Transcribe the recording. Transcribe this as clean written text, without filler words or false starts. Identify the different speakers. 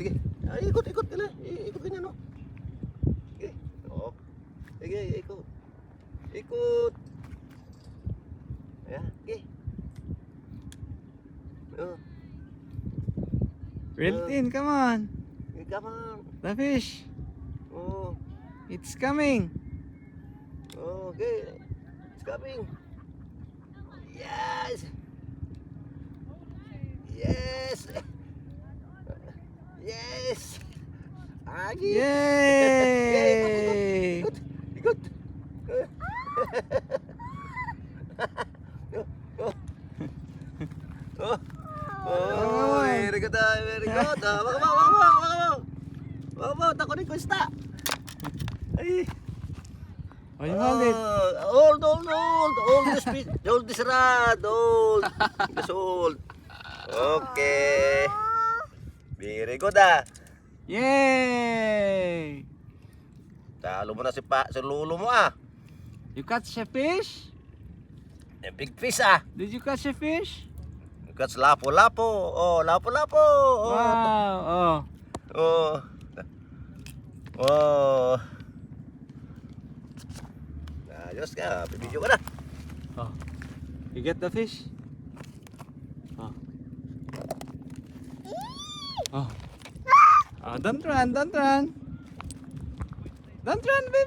Speaker 1: Sige. Ay, ikot ka na. Ikot ganyan, no? Sige. Oo. Sige, ikot. Ikot. Ayan, sige. Oh.
Speaker 2: Reltin, come on.
Speaker 1: Come on.
Speaker 2: The fish.
Speaker 1: Oh.
Speaker 2: It's coming.
Speaker 1: Okay. It's coming. Yes. Yes. Yes. Agi.
Speaker 2: Yay!
Speaker 1: Ikot. Ikot. Oh. Oh, very good. Very good. Wag, takunin ko ista. Ay.
Speaker 2: Oh, you hold it.
Speaker 1: Old. Old is speed. Old is rad. Old. It's old. Okay. Very good ah.
Speaker 2: Yay!
Speaker 1: Talo mo na si lolo mo ah.
Speaker 2: You catch a fish?
Speaker 1: A big fish ah.
Speaker 2: Did you catch a fish?
Speaker 1: That's lapo-lapo. Oh, lapo-lapo. Oh.
Speaker 2: Wow! Oh.
Speaker 1: Oh. Oh. Ayos ka. Bibidyo ka na.
Speaker 2: Oh. You get the fish? Oh. Oh. Oh, don't run, don't run. Don't run, baby.